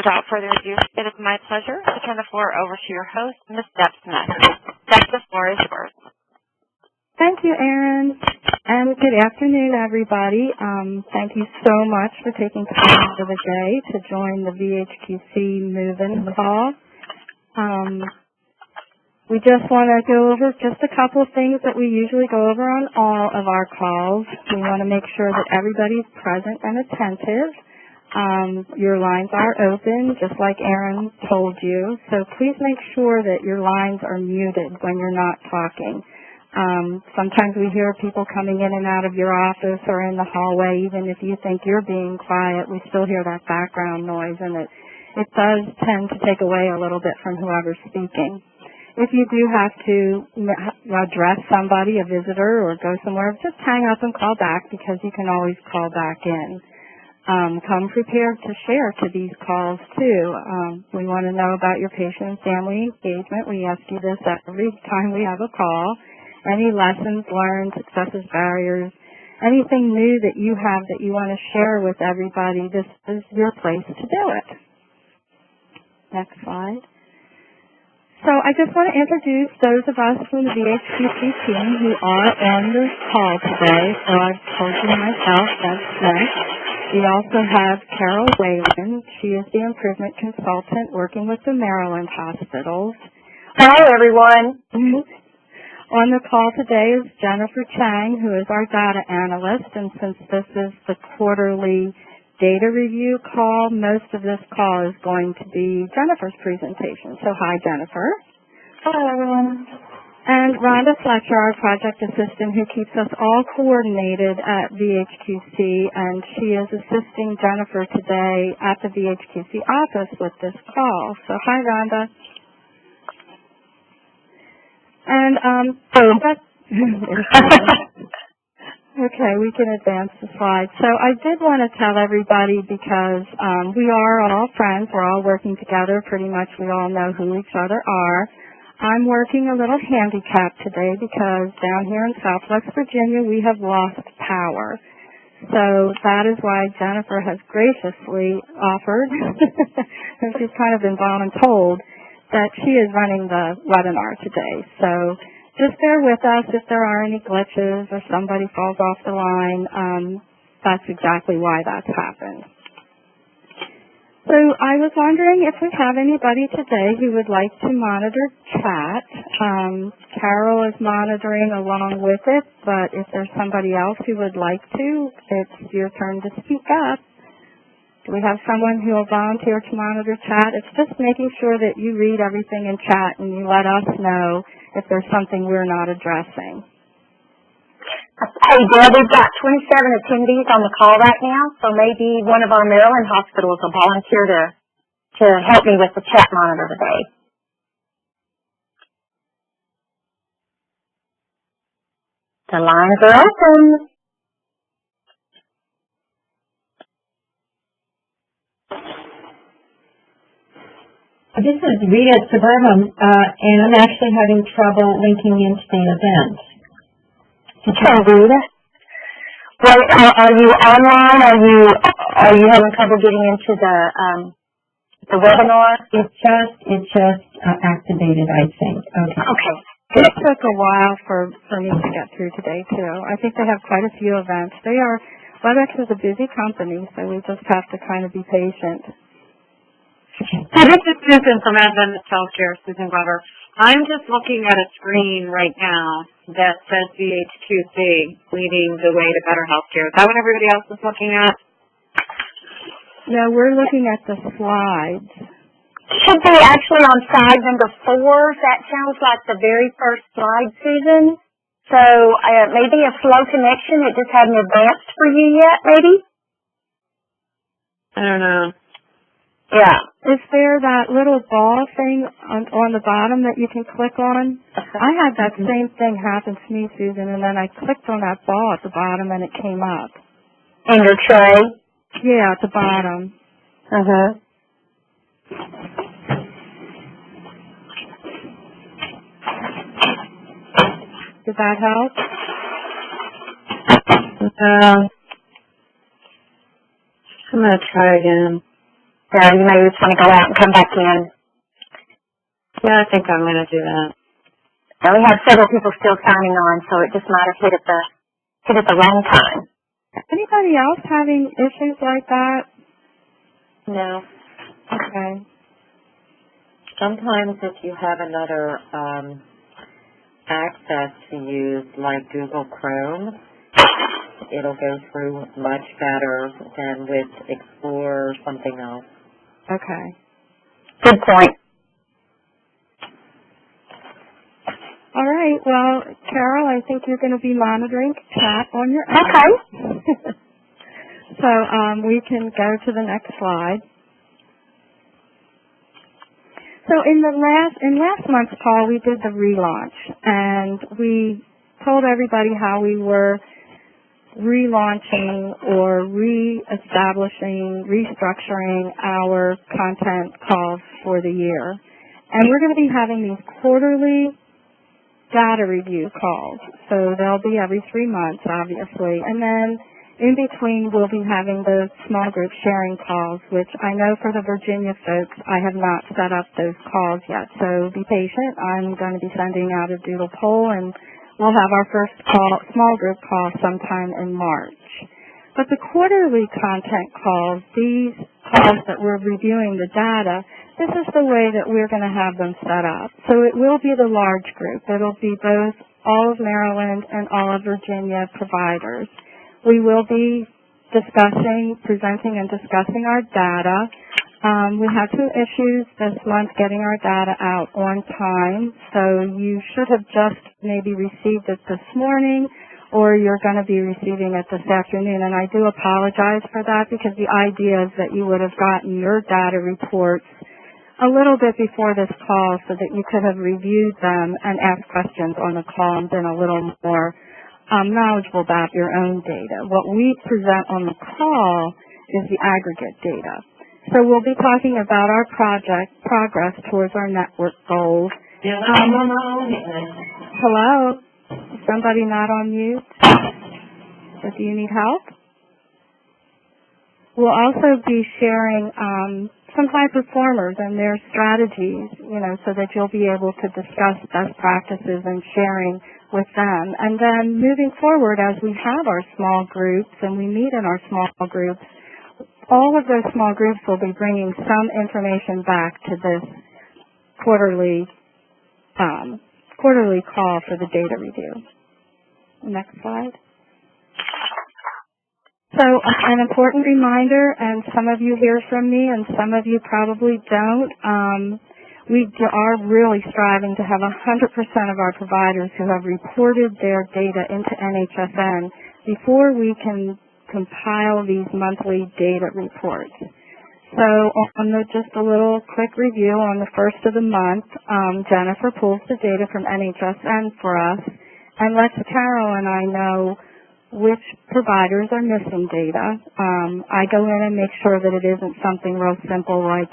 Without further ado, it is my pleasure to turn the floor over to your host, Ms. Deb Smith. Deb, the floor is yours. Thank you, Erin, and good afternoon, everybody. Thank you so much for taking time out of the day to join the VHQC move-in call. We just want to go over just a couple of things that we usually go over on all of our calls. We want to make sure that everybody's present and attentive. Your lines are open, just like Erin told you, so please make sure that your lines are muted when you're not talking. Sometimes we hear people coming in and out of your office or in the hallway. Even if you think you're being quiet, we still hear that background noise, and it does tend to take away a little bit from whoever's speaking. If you do have to address somebody, a visitor, or go somewhere, just hang up and call back, because you can always call back in. Come prepared to share to these calls, too. We want to know about your patient and family engagement. We ask you this every time we have a call. Any lessons learned, successes, barriers, anything new that you have that you want to share with everybody, this is your place to do it. Next slide. So I just want to introduce those of us from the VHQC team who are on this call today. So I've told you myself, that's Smith. We also have Carol Whalen. She is the improvement consultant working with the Maryland hospitals. Hi, everyone. On the call today is Jennifer Chang, who is our data analyst, and since this is the quarterly data review call, most of this call is going to be Jennifer's presentation. So hi, Jennifer. Hello, everyone. And Rhonda Fletcher, our project assistant, who keeps us all coordinated at VHQC, and she is assisting Jennifer today at the VHQC office with this call. So hi, Rhonda. And okay, we can advance the slide. So I did want to tell everybody, because we are all friends, we're all working together, pretty much we all know who each other are. I'm working a little handicapped today because down here in Southwest Virginia we have lost power. So that is why Jennifer has graciously offered, and she's kind of been voluntold, that she is running the webinar today. So just bear with us if there are any glitches or somebody falls off the line. That's exactly why that's happened. So I was wondering if we have anybody today who would like to monitor chat. Carol is monitoring along with it, but if there's somebody else who would like to, it's your turn to speak up. Do we have someone who will volunteer to monitor chat? It's just making sure that you read everything in chat and you let us know if there's something we're not addressing. Hey, Deb, we've got 27 attendees on the call right now, so maybe one of our Maryland hospitals will volunteer to help me with the chat monitor today. The lines are open. This is Rita at Suburban, and I'm actually having trouble linking into the event. Okay, Rita. Wait, are you online? Are you having trouble getting into the webinar? It just activated, I think. Okay. Okay. It took a while for me to get through today too. I think they have quite a few events. WebEx is a busy company, so we just have to kind of be patient. So this is Susan from Adventist Healthcare, Susan Glover. I'm just looking at a screen right now that says VHQC, leading the way to better healthcare. Is that what everybody else is looking at? No, we're looking at the slides. Should be actually on slide number 4. That sounds like the very first slide, Susan. So maybe a slow connection. It just hadn't advanced for you yet, maybe? I don't know. Yeah. Is there that little ball thing on the bottom that you can click on? I had that same thing happen to me, Susan, and then I clicked on that ball at the bottom and it came up. In your tray? Yeah, at the bottom. Uh-huh. Did that help? I'm going to try again. So you may just want to go out and come back in. Yeah, I think I'm going to do that. And we have several people still signing on, so it just might have hit at the wrong time. Anybody else having issues like that? No. Okay. Sometimes if you have another access to use, like Google Chrome, it'll go through much better than with Explorer or something else. Okay. Good point. All right. Well, Carol, I think you're going to be monitoring chat on your own. Okay. So we can go to the next slide. So in last month's call, we did the relaunch, and we told everybody how we were relaunching or reestablishing, restructuring our content calls for the year. And we're going to be having these quarterly data review calls. So they'll be every 3 months, obviously. And then in between, we'll be having those small group sharing calls, which I know for the Virginia folks, I have not set up those calls yet. So be patient. I'm going to be sending out a doodle poll, and we'll have our first small group call sometime in March. But the quarterly content calls, these calls that we're reviewing the data, this is the way that we're going to have them set up. So it will be the large group. It'll be both all of Maryland and all of Virginia providers. We will be presenting and discussing our data. We had some issues this month getting our data out on time, so you should have just maybe received it this morning, or you're going to be receiving it this afternoon. And I do apologize for that, because the idea is that you would have gotten your data reports a little bit before this call so that you could have reviewed them and asked questions on the call and been a little more knowledgeable about your own data. What we present on the call is the aggregate data. So we'll be talking about our progress towards our network goals. Hello? Is somebody not on mute? So do you need help? We'll also be sharing some high performers and their strategies, so that you'll be able to discuss best practices and sharing with them. And then moving forward, as we have our small groups and we meet in our small groups, all of those small groups will be bringing some information back to this quarterly call for the data review. Next slide. So an important reminder, and some of you hear from me and some of you probably don't, we are really striving to have 100% of our providers who have reported their data into NHSN before we can compile these monthly data reports. So just a little quick review on the first of the month, Jennifer pulls the data from NHSN for us and lets Carol and I know which providers are missing data. I go in and make sure that it isn't something real simple like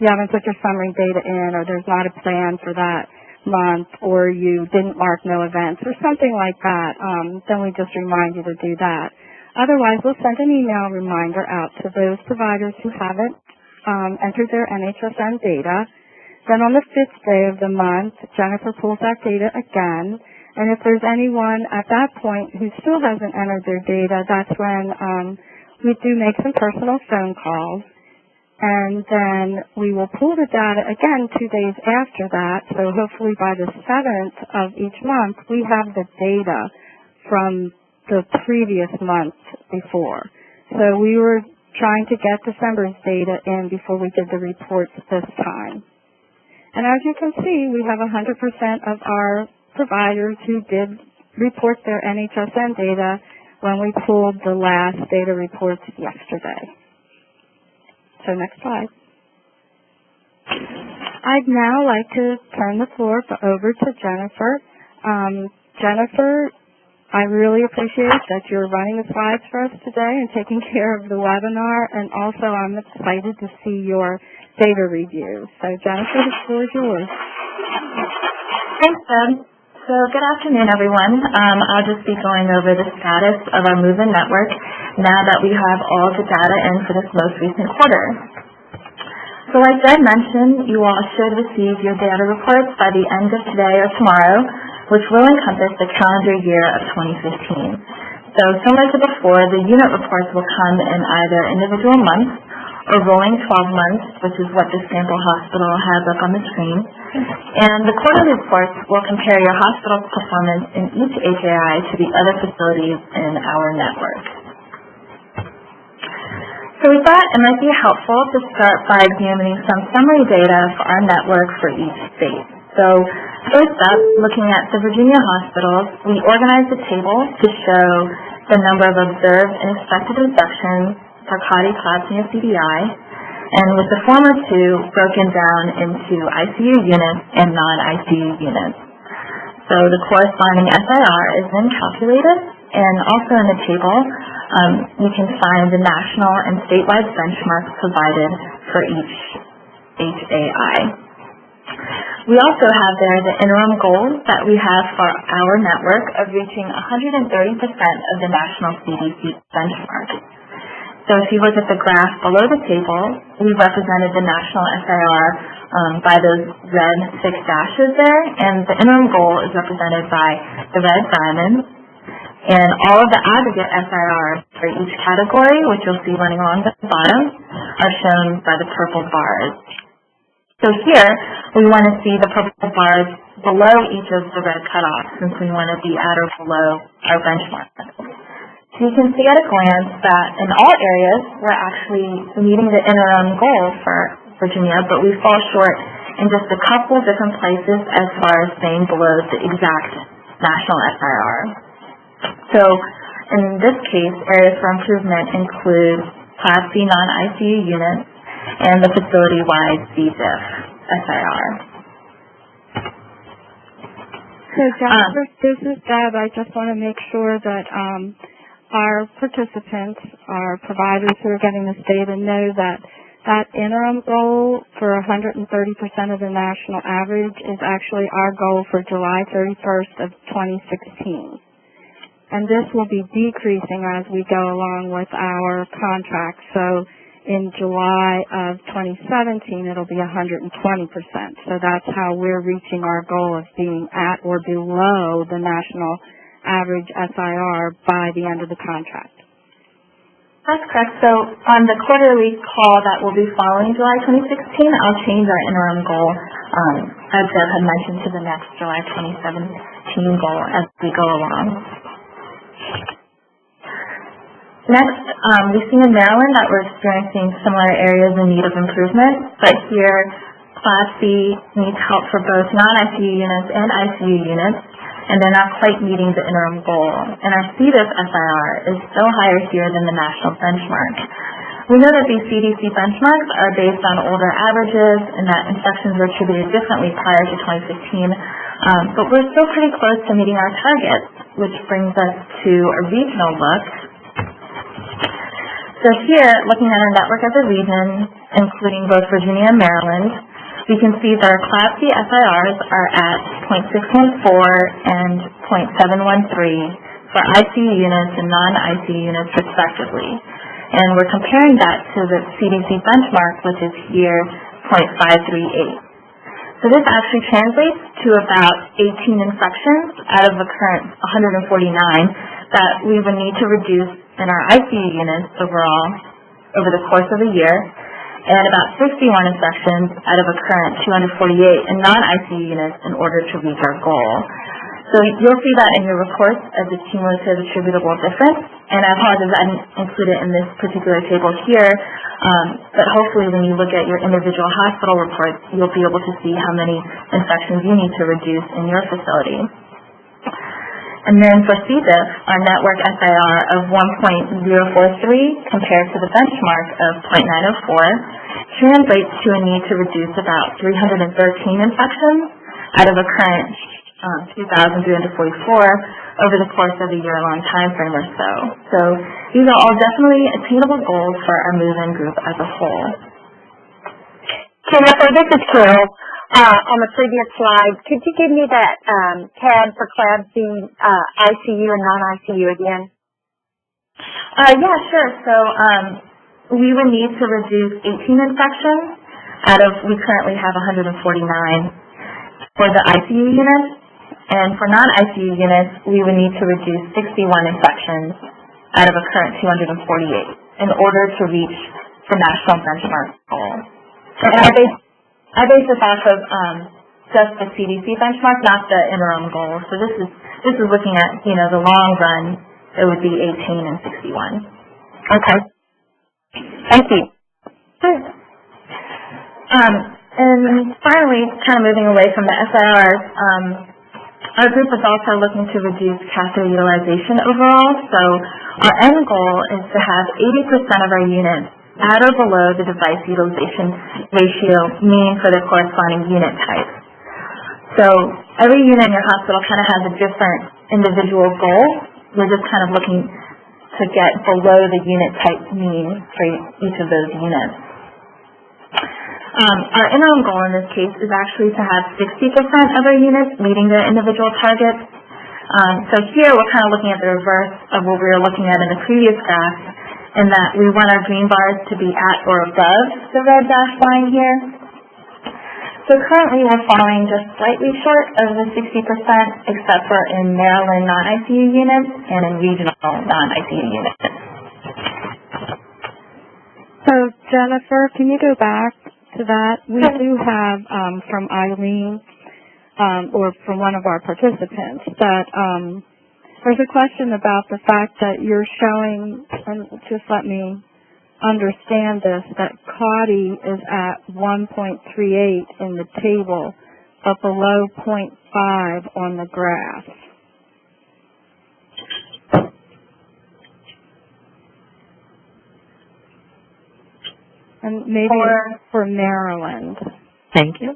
you haven't put your summary data in, or there's not a plan for that month, or you didn't mark no events, or something like that. Then we just remind you to do that. Otherwise, we'll send an email reminder out to those providers who haven't entered their NHSN data. Then on the 5th day of the month, Jennifer pulls that data again. And if there's anyone at that point who still hasn't entered their data, that's when we do make some personal phone calls. And then we will pull the data again 2 days after that. So hopefully by the 7th of each month, we have the data from the previous month before. So we were trying to get December's data in before we did the reports this time. And as you can see, we have 100% of our providers who did report their NHSN data when we pulled the last data reports yesterday. So next slide. I'd now like to turn the floor over to Jennifer. Jennifer, I really appreciate that you're running the slides for us today and taking care of the webinar, and also I'm excited to see your data review. So Jennifer, the floor is yours. Thanks, Deb. So good afternoon, everyone. I'll just be going over the status of our MVHIN network. now that we have all the data in for this most recent quarter. So like Deb mentioned, you all should receive your data reports by the end of today or tomorrow, which will encompass the calendar year of 2015. So similar to before, the unit reports will come in either individual months or rolling 12 months, which is what the sample hospital has up on the screen. And the quarterly reports will compare your hospital's performance in each HAI to the other facilities in our network. So we thought it might be helpful to start by examining some summary data for our network for each state. So first up, looking at the Virginia hospitals, we organized a table to show the number of observed and expected reductions for CAUTI, CLABSI, and CDI, and with the former two broken down into ICU units and non-ICU units. So the corresponding SIR is then calculated, and also in the table, you can find the national and statewide benchmarks provided for each HAI. We also have there the interim goal that we have for our network of reaching 130% of the national CDC benchmark. So if you look at the graph below the table, we've represented the national SIR by those red 6 dashes there, and the interim goal is represented by the red diamond. And all of the aggregate SIRs for each category, which you'll see running along the bottom, are shown by the purple bars. So here, we want to see the purple bars below each of the red cutoffs, since we want to be at or below our benchmark. So you can see at a glance that in all areas, we're actually meeting the interim goal for Virginia, but we fall short in just a couple different places as far as staying below the exact national SIR. So in this case, areas for improvement include Class C non-ICU units and the facility-wide CDIF SIR. So Jennifer, this is Deb. I just want to make sure that our participants, our providers who are getting this data know that that interim goal for 130% of the national average is actually our goal for July 31st of 2016. And this will be decreasing as we go along with our contract. So in July of 2017, it'll be 120%. So that's how we're reaching our goal of being at or below the national average SIR by the end of the contract. That's correct. So on the quarterly call that will be following July 2016, I'll change our interim goal, as Deb had mentioned, to the next July 2017 goal as we go along. Next, we've seen in Maryland that we're experiencing similar areas in need of improvement, but here Class C needs help for both non-ICU units and ICU units, and they're not quite meeting the interim goal. And our CDIF SIR is still higher here than the national benchmark. We know that these CDC benchmarks are based on older averages and that infections were attributed differently prior to 2015, but we're still pretty close to meeting our targets, which brings us to a regional look. So here, looking at our network as a region, including both Virginia and Maryland, we can see that our Class C SIRs are at 0.614 and 0.713 for ICU units and non-ICU units respectively. And we're comparing that to the CDC benchmark, which is here 0.538. So this actually translates to about 18 infections out of the current 149 that we would need to reduce in our ICU units overall over the course of a year, and about 61 infections out of a current 248 in non-ICU units in order to reach our goal. So you'll see that in your reports as a cumulative attributable difference, and I apologize I didn't include it in this particular table here, but hopefully when you look at your individual hospital reports, you'll be able to see how many infections you need to reduce in your facility. And then for CDIF, our network SIR of 1.043 compared to the benchmark of 0.904 translates to a need to reduce about 313 infections out of a current 2,344 over the course of a year-long time frame or so. So these are all definitely attainable goals for our move-in group as a whole. Jennifer, this is Carol. On the previous slide, could you give me that tab for CLABSI, ICU and non-ICU again? Yeah, sure. So we would need to reduce 18 infections out of, we currently have 149 for the ICU units. And for non-ICU units, we would need to reduce 61 infections out of a current 248 in order to reach the national benchmark goal. And I base this off of just the CDC benchmark, not the interim goal. So this is looking at, the long run, it would be 18 and 61. Okay. Thank you. Good. And finally, kind of moving away from the SIRs, our group is also looking to reduce catheter utilization overall. So our end goal is to have 80% of our units at or below the device utilization ratio mean for the corresponding unit type. So every unit in your hospital kind of has a different individual goal. We're just kind of looking to get below the unit type mean for each of those units. Our interim goal in this case is actually to have 60% of our units meeting their individual targets. So here we're kind of looking at the reverse of what we were looking at in the previous graph, in that we want our green bars to be at or above the red dashed line here. So currently we're falling just slightly short of the 60%, except for in Maryland non-ICU units and in regional non-ICU units. So Jennifer, can you go back to that? We do have from Eileen, or from one of our participants, that there's a question about the fact that you're showing, and just let me understand this, that CAUTI is at 1.38 in the table, but below 0.5 on the graph. And maybe for Maryland. Thank you.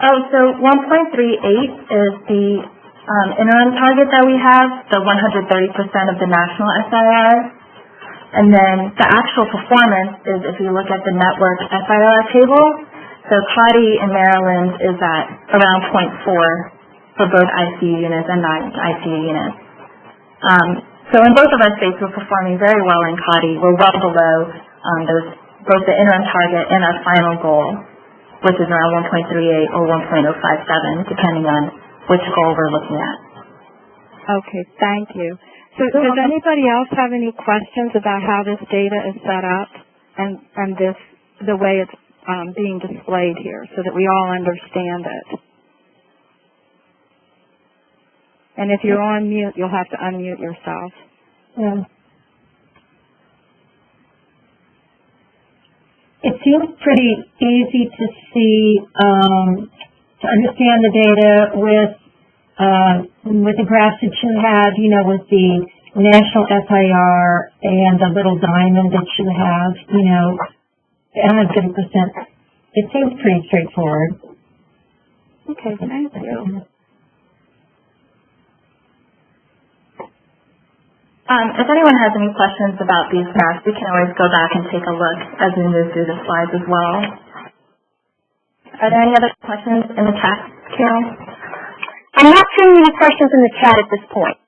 Oh, so 1.38 is the interim target that we have, the 130% of the national SIR. And then the actual performance is if you look at the network SIR table. So CAUTI in Maryland is at around 0.4 for both ICU units and non-ICU units. So in both of our states, we're performing very well in CAUTI. We're well below both the interim target and our final goal, which is around 1.38 or 1.057, depending on which goal we're looking at. Okay, thank you. So does anybody else have any questions about how this data is set up and the way it's being displayed here, so that we all understand it? And if you're on mute, you'll have to unmute yourself. Yeah. It seems pretty easy to see, to understand the data with the graphs that you have, with the national SIR and the little diamond that you have, and 50%. It seems pretty straightforward. Okay, thank you. If anyone has any questions about these graphs, we can always go back and take a look as we move through the slides as well. Are there any other questions in the chat, Carol? I'm not seeing any questions in the chat at this point.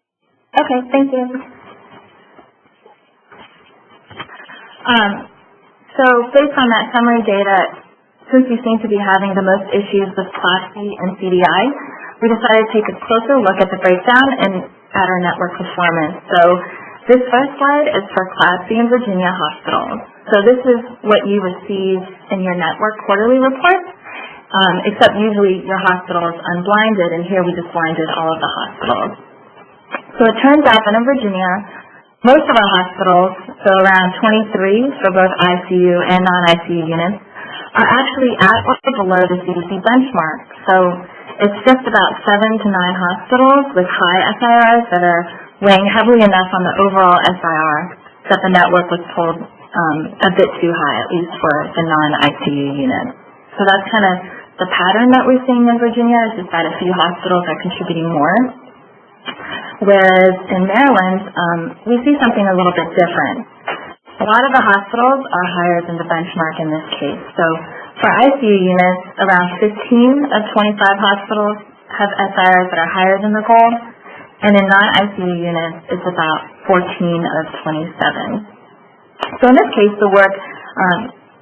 Okay, thank you. So based on that summary data, since we seem to be having the most issues with Class C and CDI, we decided to take a closer look at the breakdown and at our network performance. So this first slide is for Class C and Virginia hospitals. So this is what you receive in your network quarterly report, except usually your hospital is unblinded, and here we just blinded all of the hospitals. So it turns out that in Virginia, most of our hospitals, so around 23 for both ICU and non-ICU units, are actually at or below the CDC benchmark. So it's just about 7 to 9 hospitals with high SIRs that are weighing heavily enough on the overall SIR that the network was pulled a bit too high, at least for the non-ICU units. So that's kind of the pattern that we're seeing in Virginia, is just that a few hospitals are contributing more. Whereas in Maryland, we see something a little bit different. A lot of the hospitals are higher than the benchmark in this case. So For ICU units, around 15 of 25 hospitals have SIRs that are higher than the goal, and in non-ICU units, it's about 14 of 27. So in this case, the work,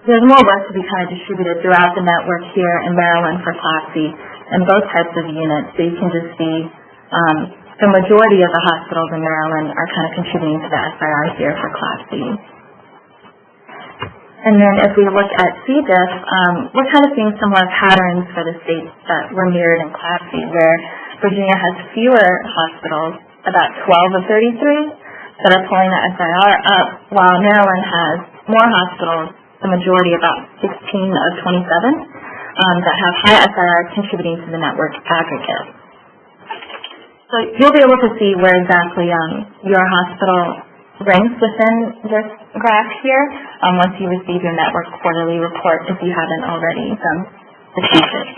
there's more work to be kind of distributed throughout the network here in Maryland for Class C and both types of units. So you can just see the majority of the hospitals in Maryland are kind of contributing to the SIR here for Class C. And then if we look at C-diff, we're kind of seeing similar patterns for the states that were mirrored in Class C, where Virginia has fewer hospitals, about 12 of 33, that are pulling the SIR up, while Maryland has more hospitals, the majority, about 16 of 27, that have high SIR contributing to the network aggregate. So you'll be able to see where exactly your hospital ranks within this graph here once you receive your network quarterly report, if you haven't already received it.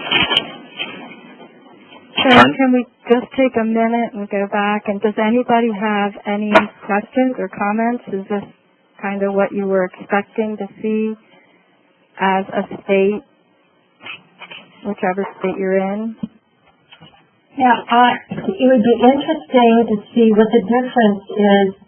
So can we just take a minute and go back, and does anybody have any questions or comments? Is this kind of what you were expecting to see as a state, whichever state you're in? Yeah, it would be interesting to see what the difference is,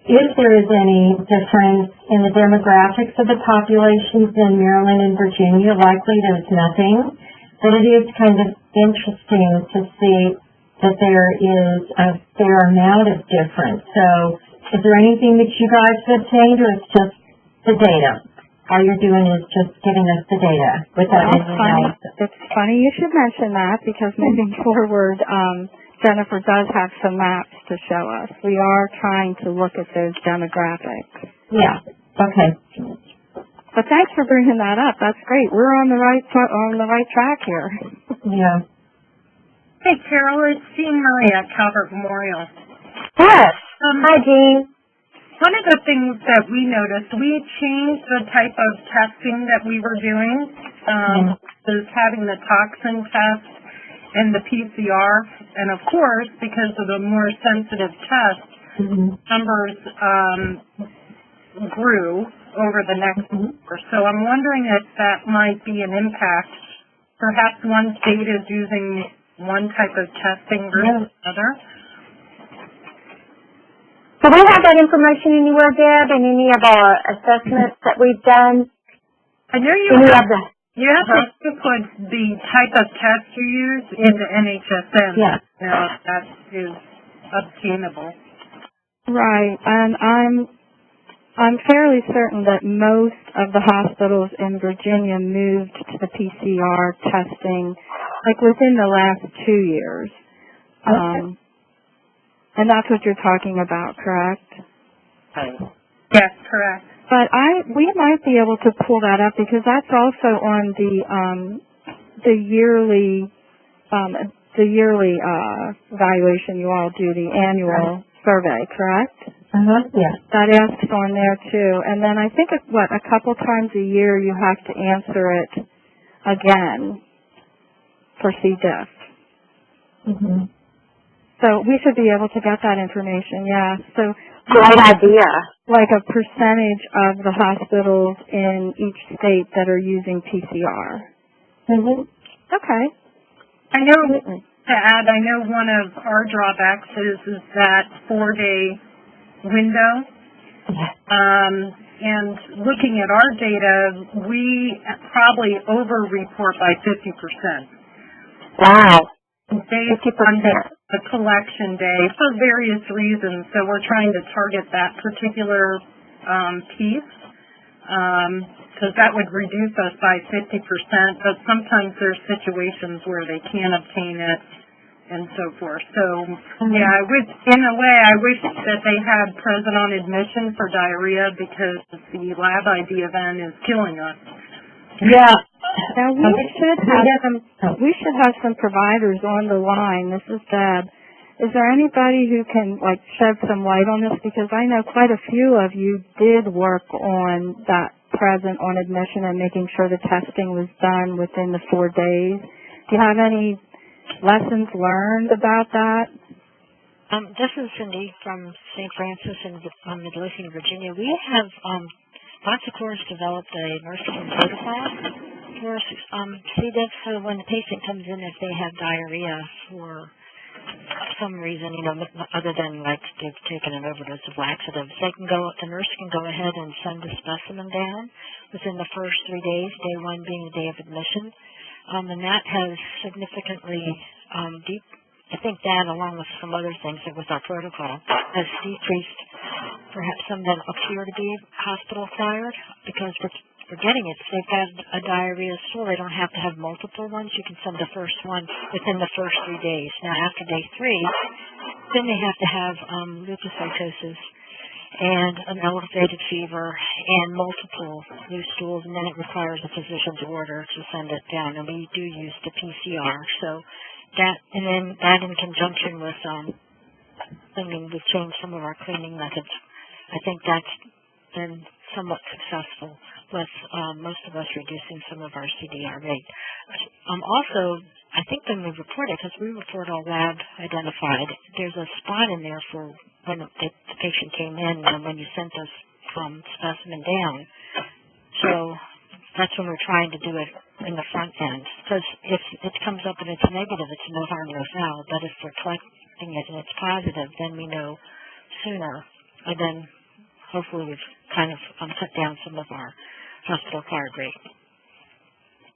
if there is any difference in the demographics of the populations in Maryland and Virginia. Likely there's nothing, but it is kind of interesting to see that there is a fair amount of difference. So is there anything that you guys have obtained, or it's just the data? All you're doing is just giving us the data without any analysis. It's funny you should mention that, because moving forward, Jennifer does have some maps to show us. We are trying to look at those demographics. Yeah. Okay. But thanks for bringing that up. That's great. We're on the right track here. Yeah. Hey, Carol, it's Jean Murray at Calvert Memorial. Yes. Hi, Jean. One of the things that we noticed, we changed the type of testing that we were doing, was having the toxin test and the PCR, and of course, because of the more sensitive test, numbers grew over the next year. So I'm wondering if that might be an impact. Perhaps one state is using one type of testing versus another. Do we have that information anywhere, Deb, in any of our assessments that we've done? I know you have to put the type of test you use in the NHSN. Yeah. Now, that is obtainable. Right, and I'm fairly certain that most of the hospitals in Virginia moved to the PCR testing, like within the last 2 years. And that's what you're talking about, correct? Yes, correct. But we might be able to pull that up, because that's also on the yearly evaluation you all do, the annual survey, correct? Yeah. That asks on there too. And then I think a couple times a year you have to answer it again for C. diff. So we should be able to get that information, yeah. So great idea. Like a percentage of the hospitals in each state that are using PCR. Okay. I know, to add, I know one of our drawbacks is that 4-day window. And looking at our data, we probably over-report by 50%. Wow. Based on the collection day for various reasons. So we're trying to target that particular piece, because that would reduce us by 50%, but sometimes there's situations where they can't obtain it and so forth. So, yeah, in a way, I wish that they had present on admission for diarrhea, because the lab ID event is killing us. Yeah. Now we should have some providers on the line. This is Deb. Is there anybody who can shed some light on this? Because I know quite a few of you did work on that present on admission and making sure the testing was done within the 4 days. Do you have any lessons learned about that? This is Cindy from St. Francis in Midlothian, Virginia. We have Foxicores developed a nursing protocol For C. diff, so when the patient comes in, if they have diarrhea for some reason, other than like they've taken an overdose of laxatives, the nurse can go ahead and send a specimen down within the first 3 days, day one being the day of admission. And that has significantly I think that, along with some other things that with our protocol, has decreased perhaps some that appear to be hospital-acquired, because we're getting it. If they've got a diarrhea stool, they don't have to have multiple ones. You can send the first one within the first 3 days. Now, after day 3, then they have to have leukocytosis and an elevated fever and multiple loose stools, and then it requires a physician's order to send it down. And we do use the PCR. So that, and then that in conjunction with, we've changed some of our cleaning methods. I think that's been somewhat successful with most of us reducing some of our CDR rate. Also, I think when we report it, because we report all lab identified, there's a spot in there for when the patient came in and when you sent us from specimen down. So that's when we're trying to do it in the front end. Because if it comes up and it's negative, it's no harm, no foul. But if we're collecting it and it's positive, then we know sooner. And then hopefully we've kind of cut down some of our hospital-acquired rate.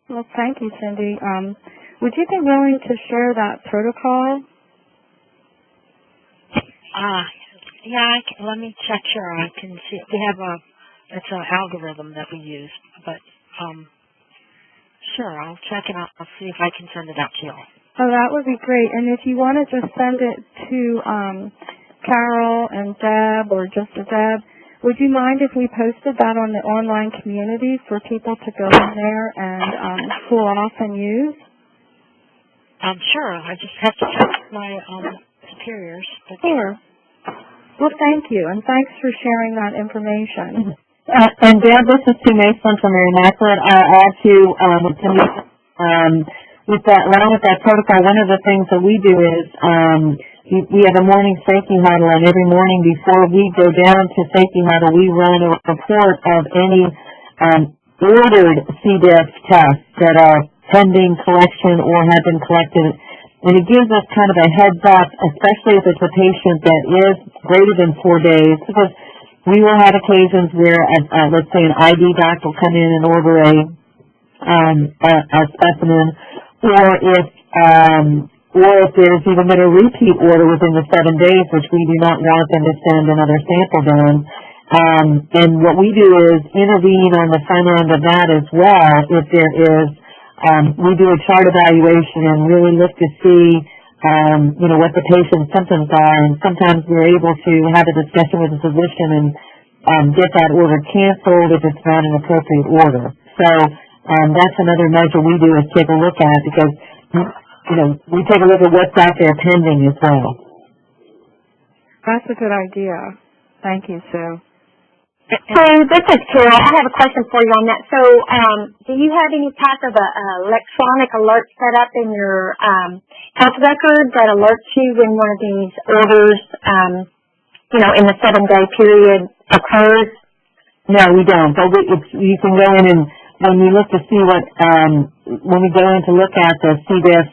Well, thank you, Cindy. Would you be willing to share that protocol? Yeah, let me check. Sure, I can see it. We have it's an algorithm that we use, but sure, I'll check and I'll see if I can send it out to you all. Oh, that would be great. And if you want to just send it to Carol and Deb, or just to Deb, would you mind if we posted that on the online community for people to go in there and pull off and use? Sure. I just have to check with my superiors. But sure. Well, thank you, and thanks for sharing that information. And Deb, this is Sue Mason from Mary Immaculate. I'll add to with that, along with that protocol, one of the things that we do is we have a morning safety huddle, and every morning before we go down to safety huddle, we run a report of any ordered C. diff tests that are pending collection or have been collected. And it gives us kind of a heads up, especially if it's a patient that is greater than 4 days, because we will have occasions where, let's say, an ID doc will come in and order a specimen, or if there's even been a repeat order within the 7 days, which we do not want them to send another sample down. And what we do is intervene on the front end of that as well. If there is, we do a chart evaluation and really look to see, what the patient's symptoms are. And sometimes we're able to have a discussion with the physician and get that order canceled if it's not an appropriate order. So that's another measure we do is take a look at, because we take a look at what's out there pending as well. That's a good idea. Thank you, Sue. So this is Carol. I have a question for you on that. So do you have any type of electronic alert set up in your health record that alerts you when one of these orders, in the 7-day period occurs? No, we don't. But you can go in and when we look to see what, when we go in to look at the C. diff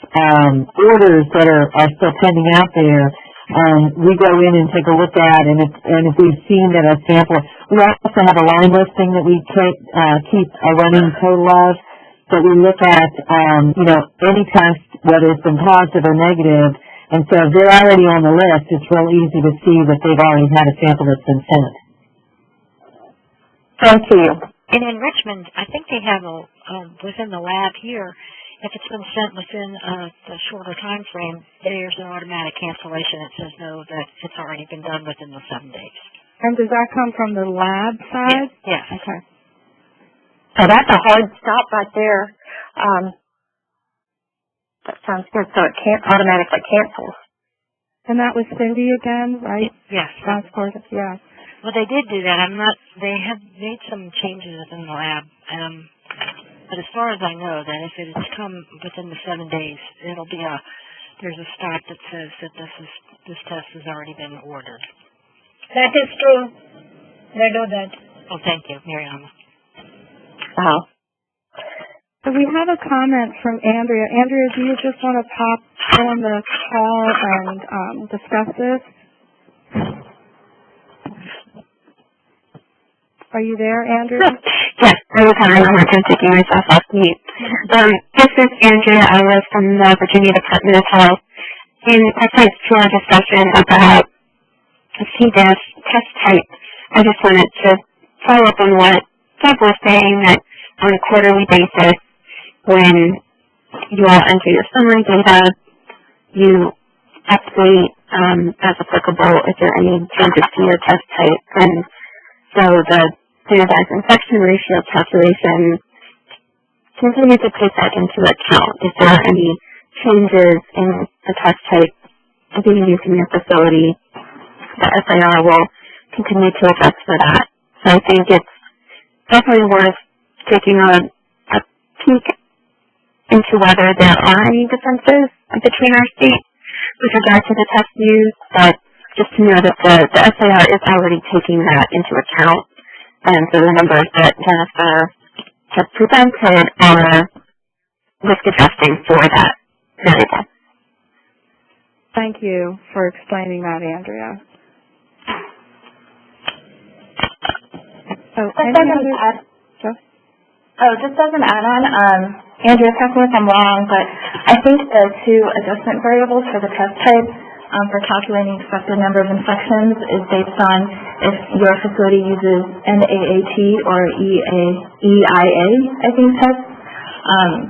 orders that are still pending out there, we go in and take a look at, and if we've seen that a sample, we also have a line listing that we keep a running total of, so we look at, any test, whether it's been positive or negative, and so if they're already on the list, it's real easy to see that they've already had a sample that's been sent. Thank you. And in Richmond, I think they have within the lab here, if it's been sent within the shorter time frame, there's an automatic cancellation. It says no, that it's already been done within the 7 days. And does that come from the lab side? Yes. Okay. So that's a hard stop right there. That sounds good. So it can't automatically cancels. And that was Cindy again, right? Yes. That's part of, yeah. Well, they did do that. They have made some changes within the lab. But as far as I know, that if it has come within the 7 days, there's a stop that says that this test has already been ordered. That is true. They do that. Oh, thank you, Mariana. So we have a comment from Andrea. Andrea, do you just want to pop on the call and discuss this? Are you there, Andrea? Yes, I was having a hard time taking myself off mute. This is Andrea. I was from the Virginia Department of Health. In reference to our discussion about C. diff test type, I just wanted to follow up on what Deb was saying, that on a quarterly basis, when you all enter your summary data, you update, as applicable, if there are any changes to your test type. And so the standardized infection ratio calculation continue to take that into account. If there are any changes in the test type being used in your facility, the SIR will continue to adjust for that. So I think it's definitely worth taking a peek into whether there are any differences between our states with regard to the test used, but just to know that the SIR is already taking that into account. And so the numbers that Jennifer has presented are risk adjusting for that variable. Thank you for explaining that, Andrea. Just as an add-on, Andrea, correct me if I'm wrong, but I think the two adjustment variables for the test type for calculating expected number of infections is based on if your facility uses NAAT or EIA, I think, tests.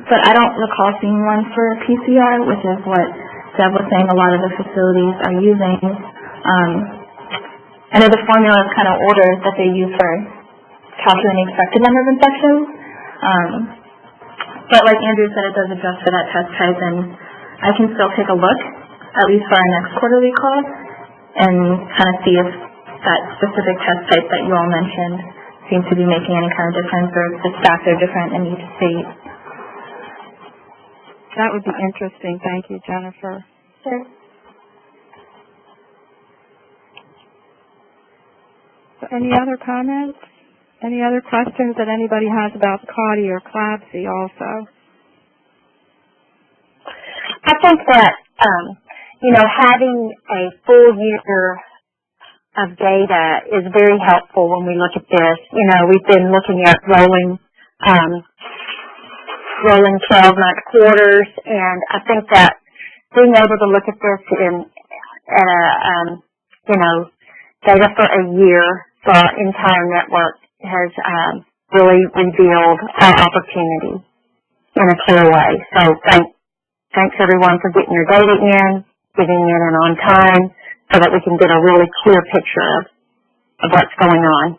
But I don't recall seeing one for PCR, which is what Deb was saying a lot of the facilities are using. I know the formula is kind of ordered that they use for calculating expected number of infections. But like Andrew said, it does adjust for that test type, and I can still take a look, at least for our next quarterly call, and kind of see if that specific test type that you all mentioned seems to be making any kind of difference, or if the stats are different in each state. That would be interesting. Thank you, Jennifer. Sure. So any other comments? Any other questions that anybody has about CAUTI or CLABSI also? I think that, having a full year of data is very helpful when we look at this. We've been looking at rolling 12-month quarters, and I think that being able to look at this data for a year for our entire network has really revealed our opportunity in a clear way. So thanks everyone for getting your data in, getting in and on time, so that we can get a really clear picture of what's going on.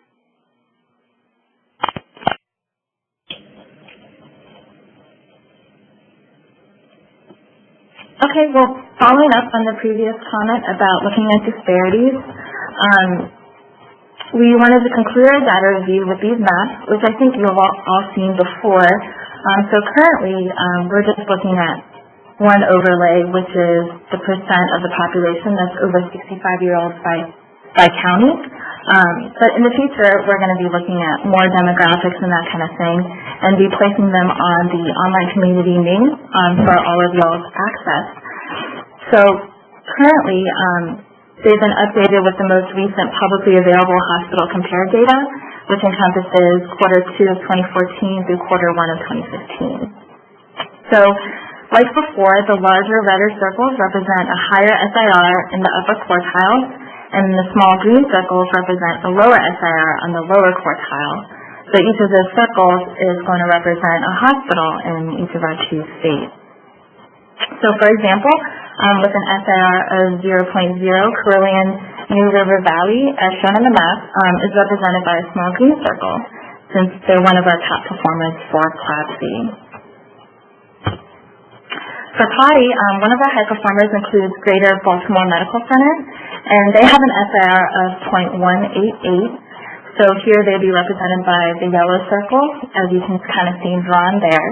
Okay, well, following up on the previous comment about looking at disparities, we wanted to conclude our data review with these maps, which I think you've all seen before. So currently, we're just looking at one overlay, which is the percent of the population that's over 65-year-olds by county. But in the future, we're going to be looking at more demographics and that kind of thing, and be placing them on the online community name for all of y'all's access. So currently, they've been updated with the most recent publicly available hospital compared data, which encompasses Q2 of 2014 through Q1 of 2015. So, like before, the larger redder circles represent a higher SIR in the upper quartile, and the small green circles represent the lower SIR on the lower quartile. So each of those circles is going to represent a hospital in each of our two states. So, for example, with an SIR of 0.0, Carillion New River Valley, as shown on the map, is represented by a small green circle, since they're one of our top performers for CLABSI. For CAUTI, one of our high performers includes Greater Baltimore Medical Center, and they have an SIR of 0.188. So here they'd be represented by the yellow circle, as you can kind of see drawn there.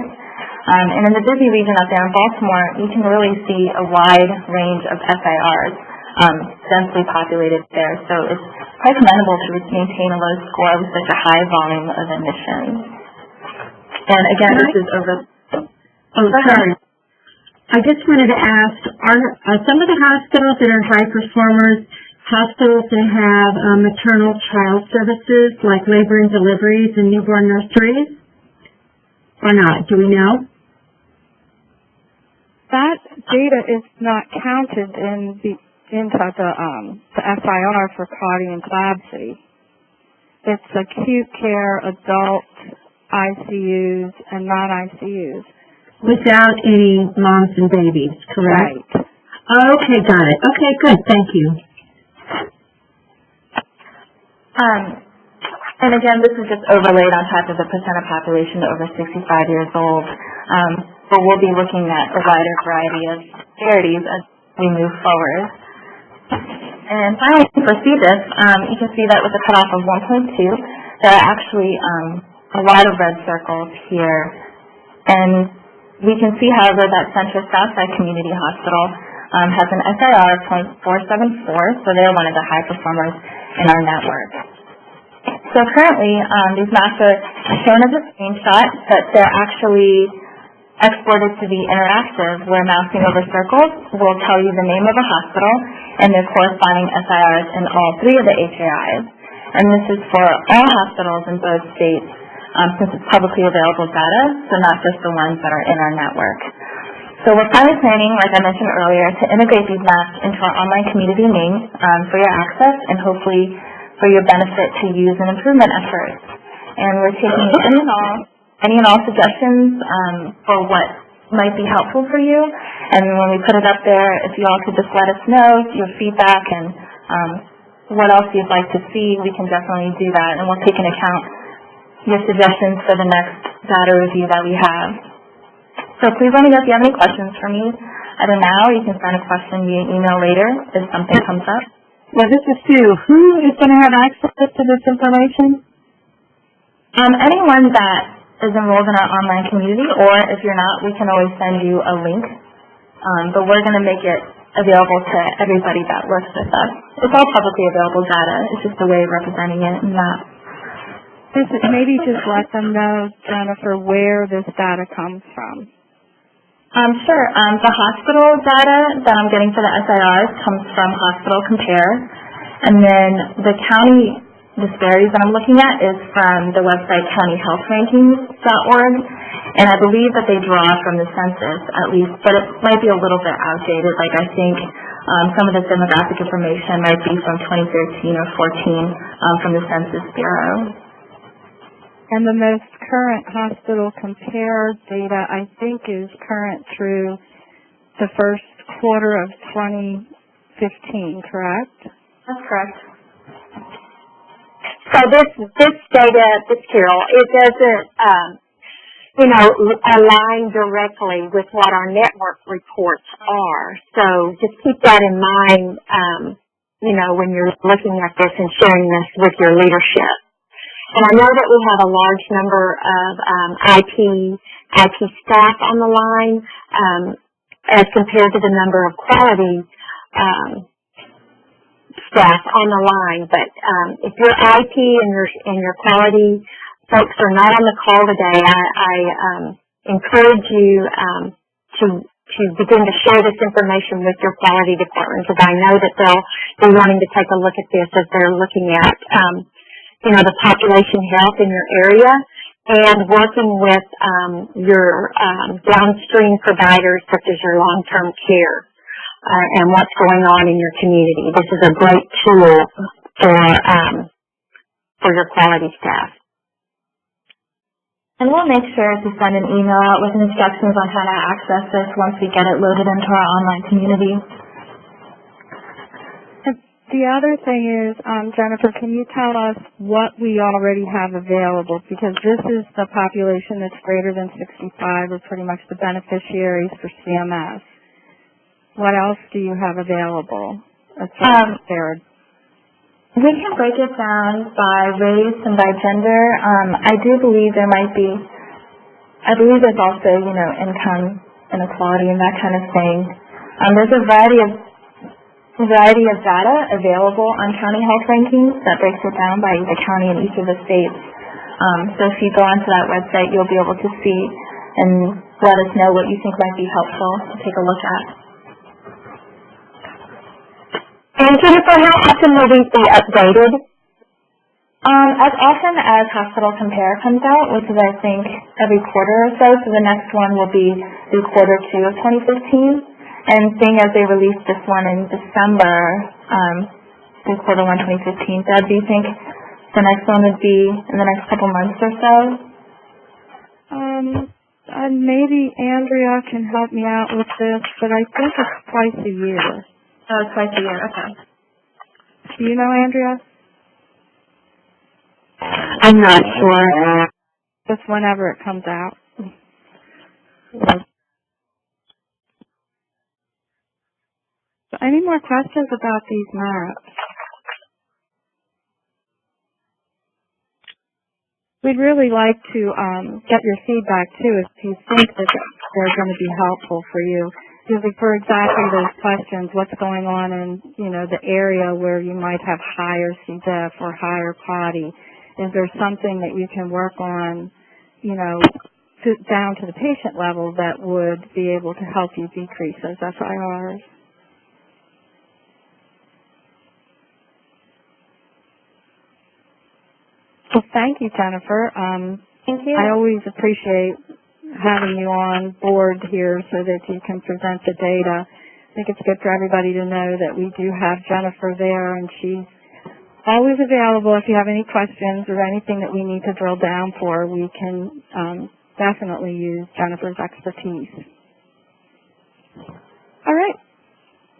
And in the busy region out there in Baltimore, you can really see a wide range of SIRs, densely populated there. So it's quite commendable to maintain a low score with such a high volume of admissions. And again, this is over... Oh, sorry. I just wanted to ask, are some of the hospitals that are high performers hospitals that have maternal child services like labor and deliveries and newborn nurseries? Or not? Do we know? That data is not counted into the SIR for Claudia and Clabsy. It's acute care, adult, ICUs, and non-ICUs. Without any moms and babies, correct? Right. Okay, got it. Okay, good. Thank you. And again, this is just overlaid on top of the percent of population over 65 years old. But we'll be looking at a wider variety of disparities as we move forward. And finally, for CBIS, you can see that with a cutoff of 1.2, there are actually a lot of red circles here. And we can see, however, that Central Southside Community Hospital has an SIR of 0.474, so they're one of the high performers in our network. So currently, these maps are shown as a screenshot, but they're actually exported to the interactive, where mousing over circles will tell you the name of a hospital and their corresponding SIRs in all three of the HAIs. And this is for all hospitals in both states, since it's publicly available data, so not just the ones that are in our network. So we're finally planning, like I mentioned earlier, to integrate these maps into our online community names for your access and hopefully for your benefit to use in improvement efforts. And we're taking any and all suggestions for what might be helpful for you. And when we put it up there, if you all could just let us know your feedback and what else you'd like to see, we can definitely do that. And we'll take into account your suggestions for the next data review that we have. So please let me know if you have any questions for me. Either now, or you can send a question via email later if something comes up. Yeah, this is Sue. Who is going to have access to this information? Anyone that is enrolled in our online community, or if you're not, we can always send you a link. But we're going to make it available to everybody that works with us. It's all publicly available data. It's just a way of representing it and that. Maybe just let them know, Jennifer, where this data comes from. Sure. The hospital data that I'm getting for the SIRs comes from Hospital Compare. And then the county disparities that I'm looking at is from the website countyhealthrankings.org. And I believe that they draw from the census, at least, but it might be a little bit outdated. Like I think some of the demographic information might be from 2013 or 14 from the Census Bureau. And the most current hospital compare data, I think, is current through the first quarter of 2015, correct? That's correct. So this data, this Carol, it doesn't, align directly with what our network reports are. So just keep that in mind, when you're looking at this and sharing this with your leadership. And I know that we have a large number of IT staff on the line as compared to the number of quality staff on the line. But if your IT and your quality folks are not on the call today, I encourage you to begin to share this information with your quality department, because I know that they'll be wanting to take a look at this as they're looking at the population health in your area and working with your downstream providers such as your long-term care and what's going on in your community. This is a great tool for your quality staff. And we'll make sure to send an email out with instructions on how to access this once we get it loaded into our online community. The other thing is, Jennifer, can you tell us what we already have available? Because this is the population that's greater than 65, or pretty much the beneficiaries for CMS. What else do you have available? We can break it down by race and by gender. I do believe there might be, I believe there's also, income inequality and that kind of thing. There's a variety of data available on county health rankings that breaks it down by the county in each of the states. So if you go onto that website, you'll be able to see and let us know what you think might be helpful to take a look at. And Jennifer, how often will these be updated? As often as Hospital Compare comes out, which is I think every quarter or so, so the next one will be through quarter 2 of 2015. And seeing as they released this one in December, through quarter 1 2015, Deb, do you think the next one would be in the next couple months or so? Maybe Andrea can help me out with this, but I think it's twice a year. Oh, it's twice a year, okay. Do you know, Andrea? I'm not sure. Just whenever it comes out. Any more questions about these maps? We'd really like to get your feedback, too, if you think that they're going to be helpful for you. Because for exactly those questions, what's going on in, the area where you might have higher C-def or higher POTI? Is there something that you can work on, down to the patient level that would be able to help you decrease those FIRs? Well, thank you, Jennifer. Thank you. I always appreciate having you on board here so that you can present the data. I think it's good for everybody to know that we do have Jennifer there, and she's always available if you have any questions or anything that we need to drill down for. We can definitely use Jennifer's expertise. All right.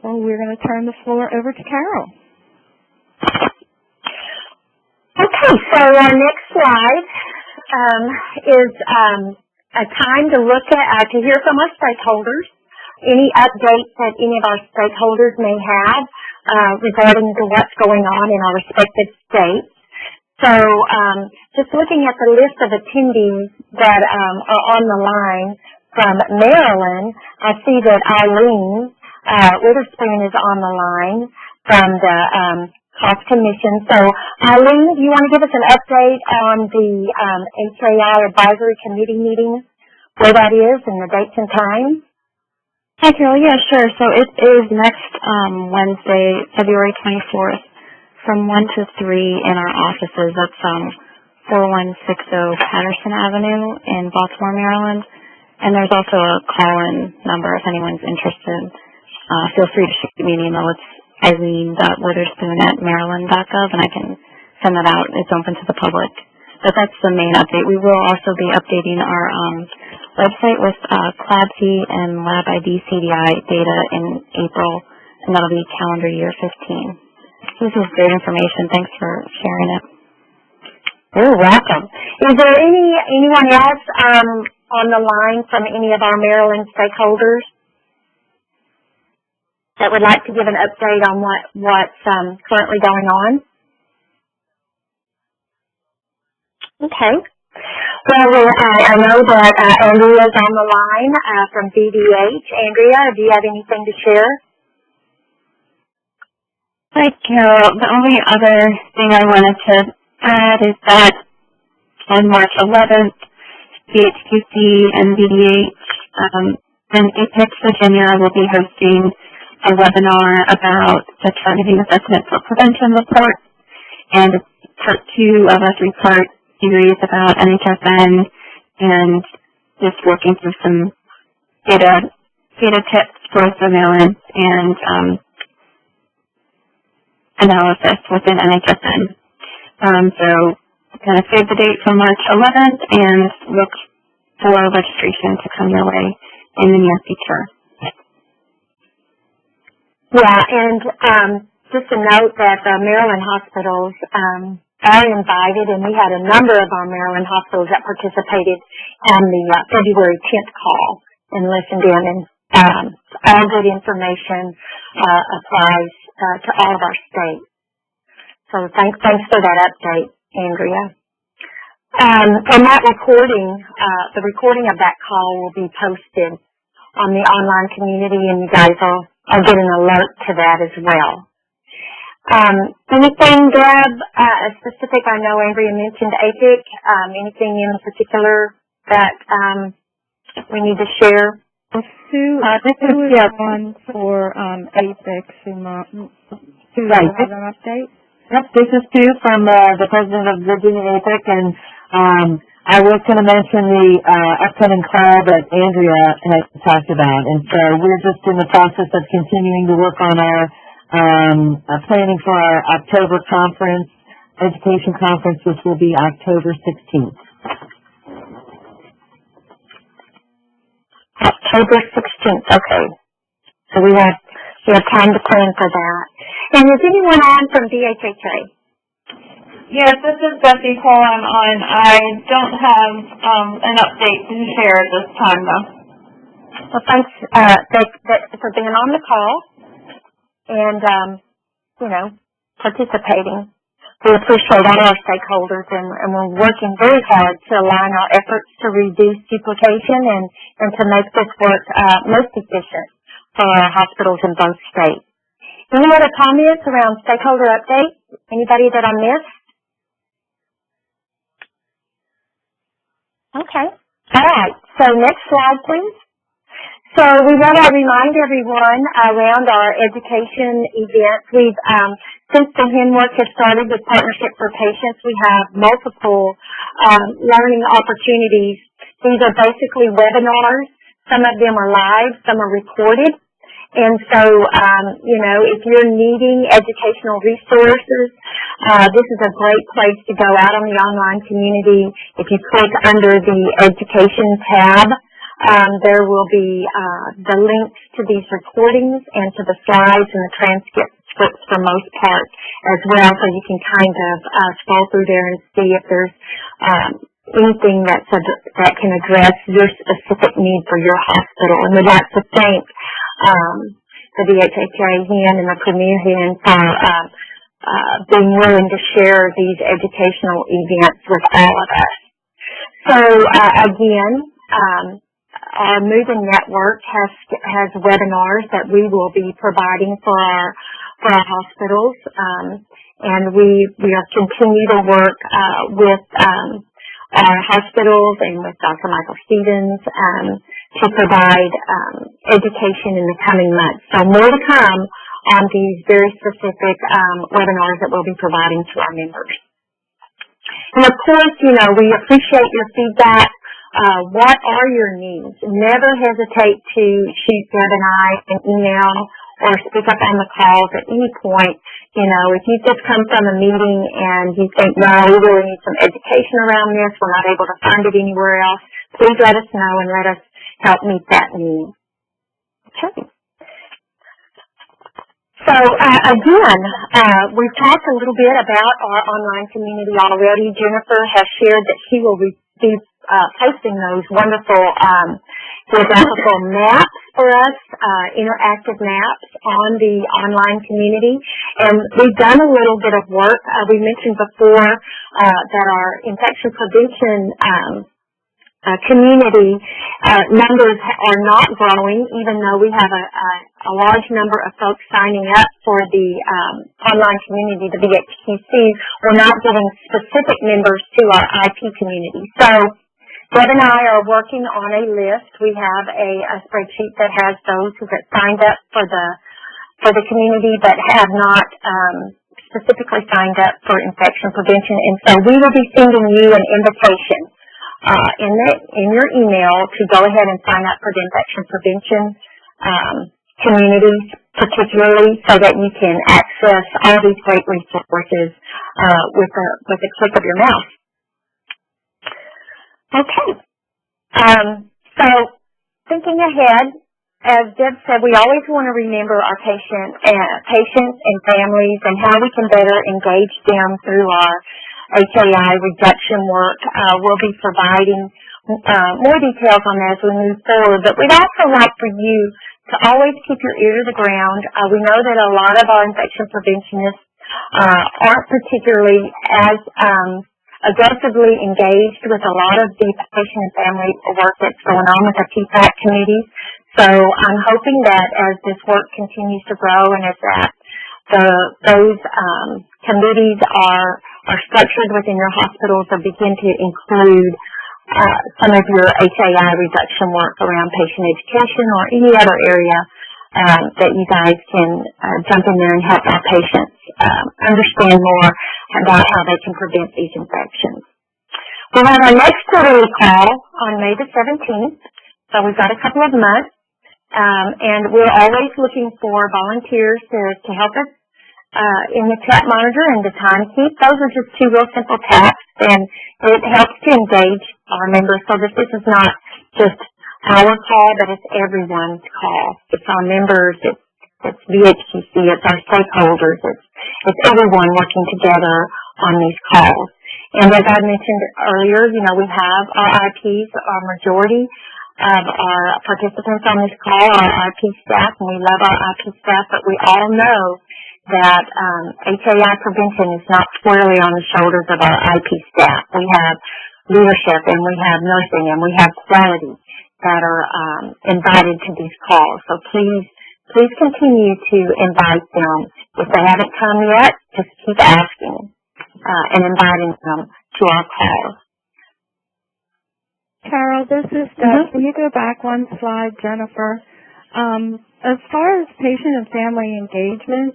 Well, we're going to turn the floor over to Carol. Okay, so our next slide is a time to look at, to hear from our stakeholders, any updates that any of our stakeholders may have regarding to what's going on in our respective states. So just looking at the list of attendees that are on the line from Maryland, I see that Eileen Witherspoon is on the line from the Cost Commission. So, Eileen, do you want to give us an update on the HAI Advisory Committee meeting, where that is, and the dates and times? Hi, Carol. Yeah, sure. So it is next Wednesday, February 24th, from 1 to 3 in our offices. That's 4160 Patterson Avenue in Baltimore, Maryland. And there's also a call-in number if anyone's interested. Feel free to shoot me an email. It's eileen.witherspoon@maryland.gov, and I can send that out. It's open to the public. But that's the main update. We will also be updating our website with CLABSI and LabID CDI data in April, and that'll be calendar year 15. So this is great information. Thanks for sharing it. You're welcome. Is there anyone else on the line from any of our Maryland stakeholders that would like to give an update on what's currently going on? Okay. Well, I know that Andrea is on the line from VDH. Andrea, do you have anything to share? Hi, Carol. The only other thing I wanted to add is that on March 11th, VHQC and VDH and Apex, Virginia will be hosting a webinar about the Targeting Assessment for Prevention report, and part 2 of a 3-part series about NHSN and just working through some data tips for surveillance and analysis within NHSN. So kind of save the date for March 11th and look for registration to come your way in the near future. Yeah, and just to note that the Maryland hospitals are invited, and we had a number of our Maryland hospitals that participated on the February 10th call and listened in, and all good information applies to all of our states. So thanks for that update, Andrea. And that recording, the recording of that call will be posted on the online community, and you guys I'll get an alert to that as well. Anything, Deb, specific? I know Andrea mentioned APIC. Anything in particular that we need to share? Sue is on for APIC. Sue, do you have an update? Yep, this is Sue from the president of Virginia APIC, and I was going to mention the upcoming call that Andrea had talked about, and so we're just in the process of continuing to work on our planning for our October conference, education conference, which will be October 16th. October 16th, okay. So we have time to plan for that. And is anyone on from VHHA? Yes, this is Betsy Cole. I'm on. I don't have an update to share at this time, though. Well, thanks for being on the call and, participating. We appreciate all our stakeholders, and we're working very hard to align our efforts to reduce duplication and to make this work most efficient for our hospitals in both states. Any other comments around stakeholder updates? Anybody that I missed? Okay. All right. So next slide, please. So we want to remind everyone around our education events. We've, since the MVHIN work has started with Partnership for Patients, we have multiple learning opportunities. These are basically webinars. Some of them are live, some are recorded. And so, if you're needing educational resources, this is a great place to go out on the online community. If you click under the Education tab, there will be the links to these recordings and to the slides and the transcripts for most part as well, so you can kind of scroll through there and see if there's anything that can address your specific need for your hospital. And we'd like to thank the VHHA HIN and the Premier HIN for being willing to share these educational events with all of us. So again, our MVHIN network has webinars that we will be providing for our hospitals, and we are continue to work with our hospitals and with Dr. Michael Stevens to provide education in the coming months. So more to come on these very specific webinars that we'll be providing to our members. And of course, we appreciate your feedback. What are your needs? Never hesitate to shoot Deb and I an email or speak up on the calls at any point. If you just come from a meeting and you think, no, we really need some education around this, we're not able to find it anywhere else, please let us know and let us help meet that need. Okay. So, again, we've talked a little bit about our online community already. Jennifer has shared that she will be posting those wonderful geographical maps for us, interactive maps on the online community. And we've done a little bit of work. We mentioned before that our infection prevention community numbers are not growing, even though we have a large number of folks signing up for the online community, the VHQC. We're not getting specific members to our IP community. So Deb and I are working on a list. We have a spreadsheet that has those who have signed up for the community but have not specifically signed up for infection prevention. And so we will be sending you an invitation in your email to go ahead and sign up for the infection prevention communities, particularly so that you can access all these great resources with a click of your mouse. Okay. So thinking ahead, as Deb said, we always want to remember our patients and families and how we can better engage them through our HAI reduction work. We'll be providing more details on that as we move forward, but we'd also like for you to always keep your ear to the ground. We know that a lot of our infection preventionists aren't particularly as aggressively engaged with a lot of the patient and family work that's going on with the PPAC committees. So I'm hoping that as this work continues to grow and as that those committees are structured within your hospitals or begin to include some of your HAI reduction work around patient education or any other area that you guys can jump in there and help our patients understand more about how they can prevent these infections. We'll have our next quarterly call on May the 17th, so we've got a couple of months, and we're always looking for volunteers to help us in the chat monitor and the timekeep. Those are just two real simple tasks, and it helps to engage our members so that this is not just our call, but it's everyone's call. It's our members, it's VHQC, it's our stakeholders, it's everyone working together on these calls. And as I mentioned earlier, you know, we have our IPs, our majority of our participants on this call are IP staff, and we love our IP staff, but we all know that HAI prevention is not squarely on the shoulders of our IP staff. We have leadership, and we have nursing, and we have quality that are invited to these calls. So please continue to invite them. If they haven't come yet, just keep asking and inviting them to our calls. Carol, this is Deb. Can you go back one slide, Jennifer? As far as patient and family engagement,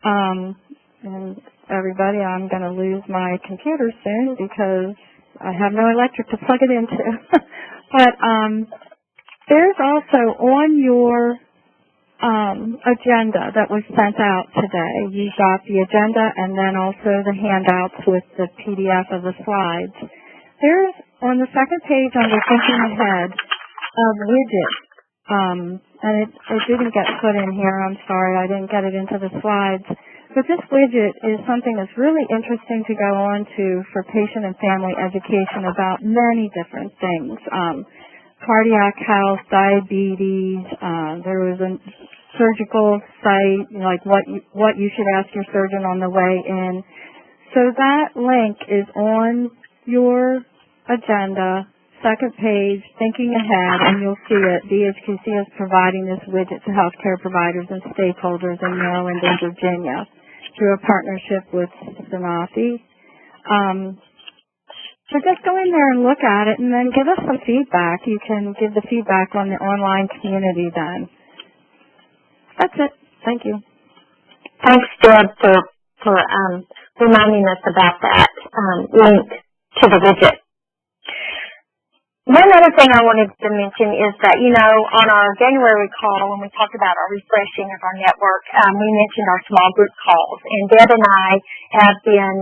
and everybody, I'm going to lose my computer soon because I have no electric to plug it into. But there's also on your agenda that was sent out today, you got the agenda and then also the handouts with the PDF of the slides. There's, on the second page under Thinking Ahead, a widget, and it didn't get put in here. I'm sorry, I didn't get it into the slides. But this widget is something that's really interesting to go on to for patient and family education about many different things. Cardiac health, diabetes, there was a surgical site, like what you should ask your surgeon on the way in. So that link is on your agenda, second page, Thinking Ahead, and you'll see it. VHQC is providing this widget to healthcare providers and stakeholders in Maryland and Virginia through a partnership with Sanofi. So just go in there and look at it and then give us some feedback. You can give the feedback on the online community then. That's it. Thank you. Thanks, Deb, for reminding us about that link to the widget. One other thing I wanted to mention is that, you know, on our January call, when we talked about our refreshing of our network, we mentioned our small group calls. And Deb and I have been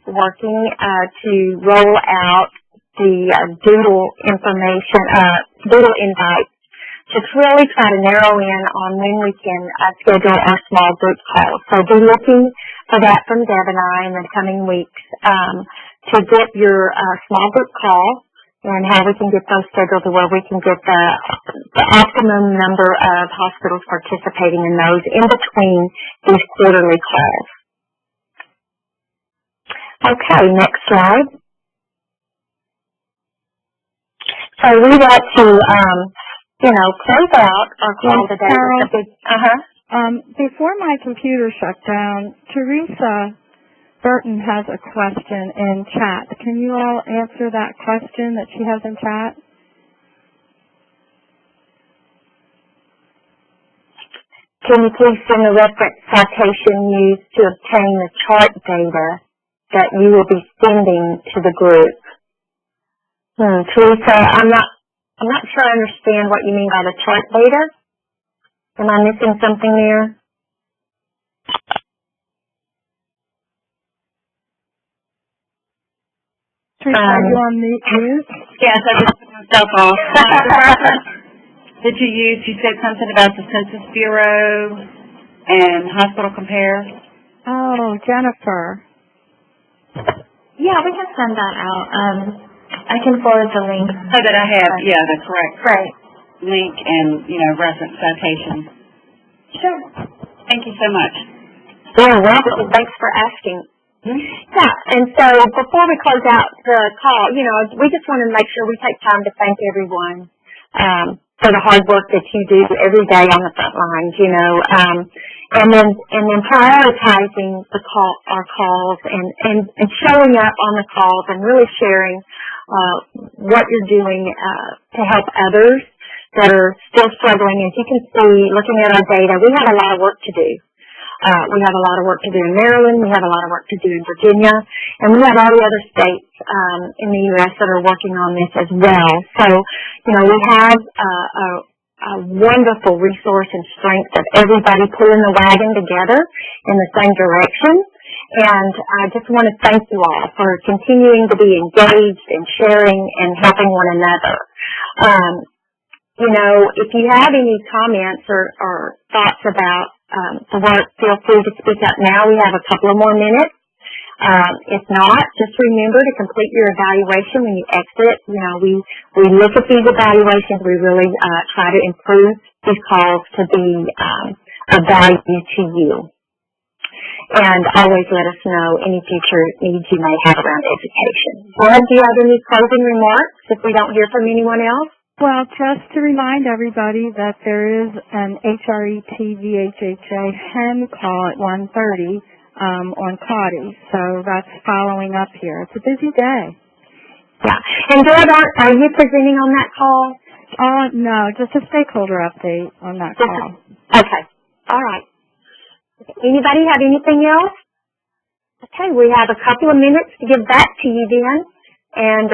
working to roll out the Doodle information, Doodle invites, just really try to narrow in on when we can schedule our small group calls. So be looking for that from Deb and I in the coming weeks to get your small group call and how we can get those scheduled to where we can get the optimum number of hospitals participating in those in between these quarterly calls. Okay, next slide. So we got to, close out our call today. Carol, before my computer shut down, Teresa Burton has a question in chat. Can you all answer that question that she has in chat? Can you please send the reference citation used to obtain the chart data that you will be sending to the group? Teresa, I'm not sure I understand what you mean by the chart data. Am I missing something there? Teresa, are you on mute? Yes, I just took myself off. The reference that you used, you said something about the Census Bureau and Hospital Compare. Oh, Jennifer. Yeah, we can send that out. I can forward the link. So that I have, yeah, the correct right link and, reference citations. Sure. Thank you so much. You're welcome. Thanks for asking. Yeah, and so before we close out the call, we just want to make sure we take time to thank everyone for the hard work that you do every day on the front lines, and then prioritizing our calls and showing up on the calls and really sharing what you're doing to help others that are still struggling. As you can see, looking at our data, we have a lot of work to do. We have a lot of work to do in Maryland, we have a lot of work to do in Virginia, and we have all the other states in the U.S. that are working on this as well. So, you know, we have a wonderful resource and strength of everybody pulling the wagon together in the same direction. And I just want to thank you all for continuing to be engaged and sharing and helping one another. You know, if you have any comments or thoughts about the work, feel free to speak up now. We have a couple of more minutes. If not, just remember to complete your evaluation when you exit. You know, we look at these evaluations. We really try to improve these calls to be of value to you. And always let us know any future needs you may have around education. Barb, do you have any closing remarks if we don't hear from anyone else? Well, just to remind everybody that there is an HRET VHHA HEN call at 1:30 on CAUTI, so that's following up here. It's a busy day. Yeah. And Deb, are you presenting on that call? No, just a stakeholder update on that call. Okay. All right. Anybody have anything else? Okay, we have a couple of minutes to give back to you then. And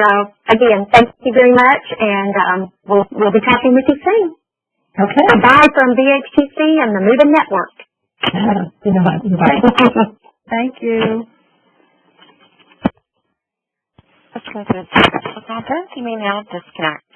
again, thank you very much, and we'll be talking with you soon. Okay. Bye from VHQC and the MVHIN Network. Bye. Thank you. This concludes the conference. You may now disconnect.